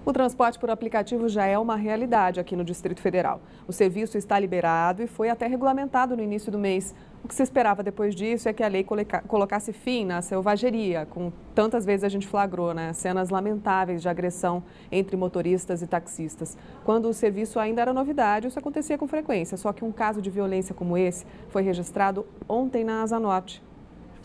O transporte por aplicativo já é uma realidade aqui no Distrito Federal. O serviço está liberado e foi até regulamentado no início do mês. O que se esperava depois disso é que a lei colocasse fim na selvageria, como tantas vezes a gente flagrou, né? Cenas lamentáveis de agressão entre motoristas e taxistas. Quando o serviço ainda era novidade, isso acontecia com frequência, só que um caso de violência como esse foi registrado ontem na Asa Norte.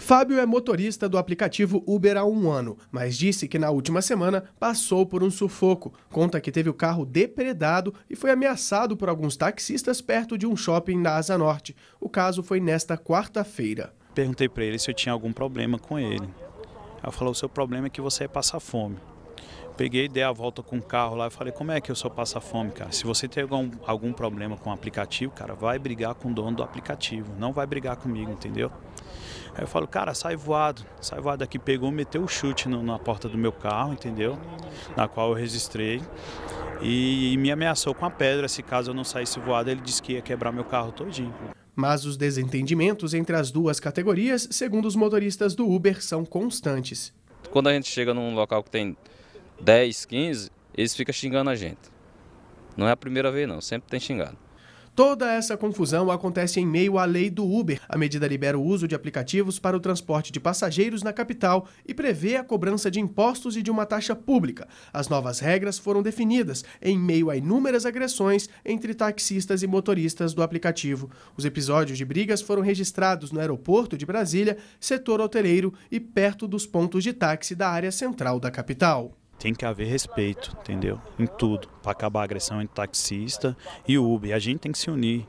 Fábio é motorista do aplicativo Uber há 1 ano, mas disse que na última semana passou por um sufoco. Conta que teve o carro depredado e foi ameaçado por alguns taxistas perto de um shopping na Asa Norte. O caso foi nesta quarta-feira. Perguntei para ele se eu tinha algum problema com ele. Ela falou: o seu problema é que você passa fome. Peguei, dei a volta com o carro lá e falei: como é que eu só passo fome, cara? Se você tem algum problema com o aplicativo, cara, vai brigar com o dono do aplicativo, não vai brigar comigo, entendeu? Aí eu falo: cara, sai voado aqui. Pegou, meteu o chute na porta do meu carro, entendeu? Na qual eu registrei. E me ameaçou com a pedra, se caso eu não saísse voado, ele disse que ia quebrar meu carro todinho. Mas os desentendimentos entre as duas categorias, segundo os motoristas do Uber, são constantes. Quando a gente chega num local que tem 10, 15, eles ficam xingando a gente. Não é a primeira vez não, sempre tem xingado. Toda essa confusão acontece em meio à lei do Uber. A medida libera o uso de aplicativos para o transporte de passageiros na capital e prevê a cobrança de impostos e de uma taxa pública. As novas regras foram definidas em meio a inúmeras agressões entre taxistas e motoristas do aplicativo. Os episódios de brigas foram registrados no aeroporto de Brasília, setor hoteleiro e perto dos pontos de táxi da área central da capital. Tem que haver respeito, entendeu? Em tudo, para acabar a agressão entre taxista e Uber. A gente tem que se unir.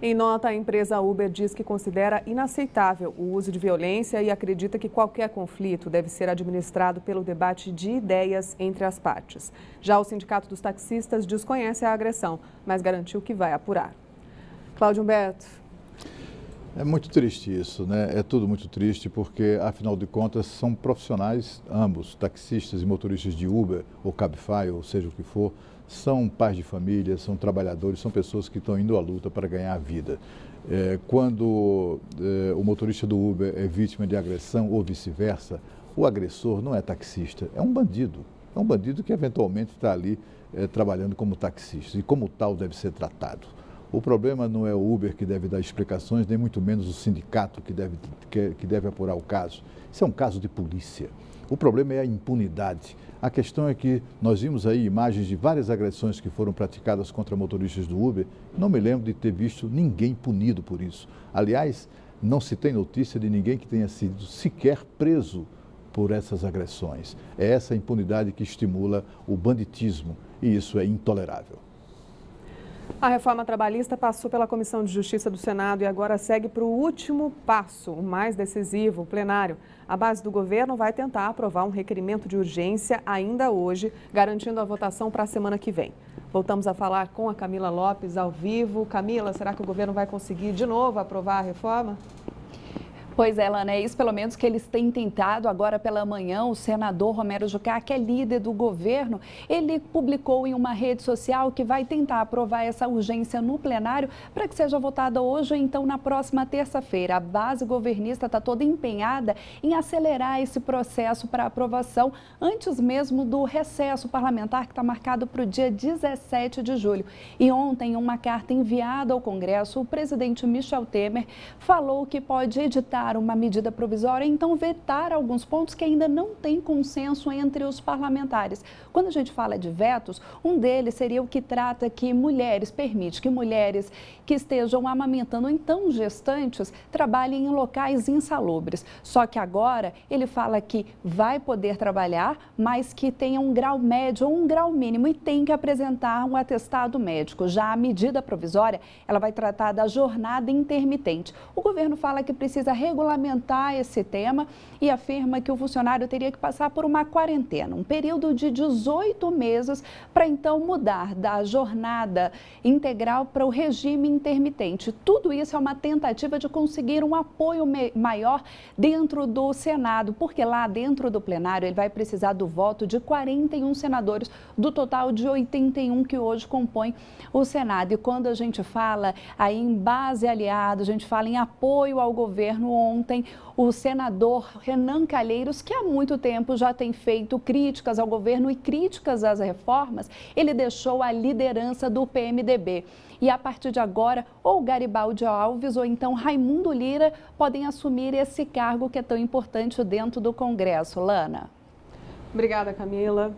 Em nota, a empresa Uber diz que considera inaceitável o uso de violência e acredita que qualquer conflito deve ser administrado pelo debate de ideias entre as partes. Já o Sindicato dos Taxistas desconhece a agressão, mas garantiu que vai apurar. Cláudio Humberto. É muito triste isso, né? É tudo muito triste porque, afinal de contas, são profissionais, ambos, taxistas e motoristas de Uber ou Cabify, ou seja o que for, são pais de família, são trabalhadores, são pessoas que estão indo à luta para ganhar a vida. Quando o motorista do Uber é vítima de agressão ou vice-versa, o agressor não é taxista, é um bandido. É um bandido que eventualmente está ali trabalhando como taxista e como tal deve ser tratado. O problema não é o Uber que deve dar explicações, nem muito menos o sindicato que deve apurar o caso. Isso é um caso de polícia. O problema é a impunidade. A questão é que nós vimos aí imagens de várias agressões que foram praticadas contra motoristas do Uber. Não me lembro de ter visto ninguém punido por isso. Aliás, não se tem notícia de ninguém que tenha sido sequer preso por essas agressões. É essa impunidade que estimula o banditismo e isso é intolerável. A reforma trabalhista passou pela Comissão de Justiça do Senado e agora segue para o último passo, o mais decisivo, o plenário. A base do governo vai tentar aprovar um requerimento de urgência ainda hoje, garantindo a votação para a semana que vem. Voltamos a falar com a Camila Lopes ao vivo. Camila, será que o governo vai conseguir de novo aprovar a reforma? Pois é, Lana, é isso pelo menos que eles têm tentado. Agora pela manhã, o senador Romero Jucá, que é líder do governo, ele publicou em uma rede social que vai tentar aprovar essa urgência no plenário para que seja votada hoje ou então na próxima terça-feira. A base governista está toda empenhada em acelerar esse processo para aprovação antes mesmo do recesso parlamentar que está marcado para o dia 17 de julho. E ontem, em uma carta enviada ao Congresso, o presidente Michel Temer falou que pode editar uma medida provisória e então vetar alguns pontos que ainda não tem consenso entre os parlamentares. Quando a gente fala de vetos, um deles seria o que trata que permite que mulheres que estejam amamentando ou então gestantes trabalhem em locais insalubres. Só que agora ele fala que vai poder trabalhar, mas que tenha um grau médio ou um grau mínimo e tem que apresentar um atestado médico. Já a medida provisória, ela vai tratar da jornada intermitente. O governo fala que precisa regulamentar esse tema e afirma que o funcionário teria que passar por uma quarentena, um período de 18 meses para então mudar da jornada integral para o regime intermitente. Tudo isso é uma tentativa de conseguir um apoio maior dentro do Senado, porque lá dentro do plenário ele vai precisar do voto de 41 senadores, do total de 81 que hoje compõem o Senado. E quando a gente fala aí em base aliada, a gente fala em apoio ao governo, ontem o senador Renan Calheiros, que há muito tempo já tem feito críticas ao governo e críticas às reformas, ele deixou a liderança do PMDB. E a partir de agora, ou Garibaldi Alves ou então Raimundo Lira podem assumir esse cargo que é tão importante dentro do Congresso. Lana. Obrigada, Camila.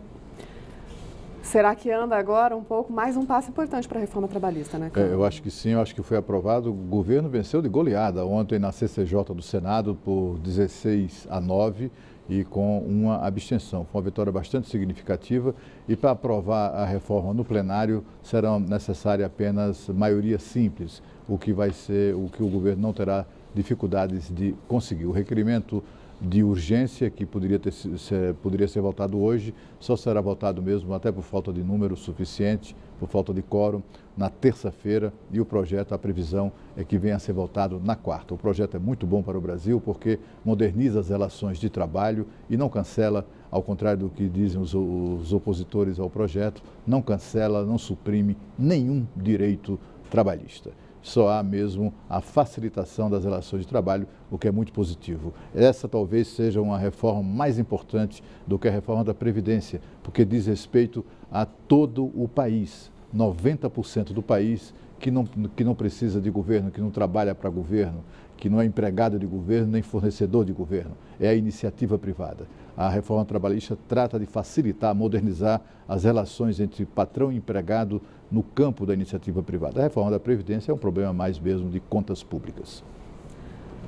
Será que anda agora um pouco mais um passo importante para a reforma trabalhista, né, Camila? Eu acho que sim, eu acho que foi aprovado. O governo venceu de goleada ontem na CCJ do Senado por 16-9 e com uma abstenção. Foi uma vitória bastante significativa e para aprovar a reforma no plenário será necessária apenas maioria simples, o que vai ser o que o governo não terá dificuldades de conseguir. O requerimento de urgência que poderia ser votado hoje, só será votado mesmo, até por falta de número suficiente, por falta de quórum, na terça-feira, e o projeto, a previsão é que venha a ser votado na quarta. O projeto é muito bom para o Brasil porque moderniza as relações de trabalho e não cancela, ao contrário do que dizem os opositores ao projeto, não cancela, não suprime nenhum direito trabalhista. Só há mesmo a facilitação das relações de trabalho, o que é muito positivo. Essa talvez seja uma reforma mais importante do que a reforma da Previdência, porque diz respeito a todo o país, 90% do país que não precisa de governo, que não trabalha para governo, que não é empregado de governo nem fornecedor de governo, é a iniciativa privada. A reforma trabalhista trata de facilitar, modernizar as relações entre patrão e empregado no campo da iniciativa privada. A reforma da Previdência é um problema mais mesmo de contas públicas.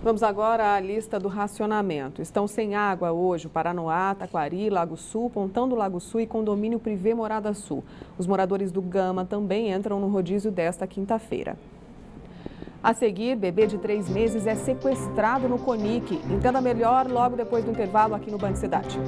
Vamos agora à lista do racionamento. Estão sem água hoje o Paranoá, Taquari, Lago Sul, Pontão do Lago Sul e Condomínio Privé Morada Sul. Os moradores do Gama também entram no rodízio desta quinta-feira. A seguir, bebê de 3 meses é sequestrado no Conic. Entenda melhor logo depois do intervalo aqui no Band Cidade.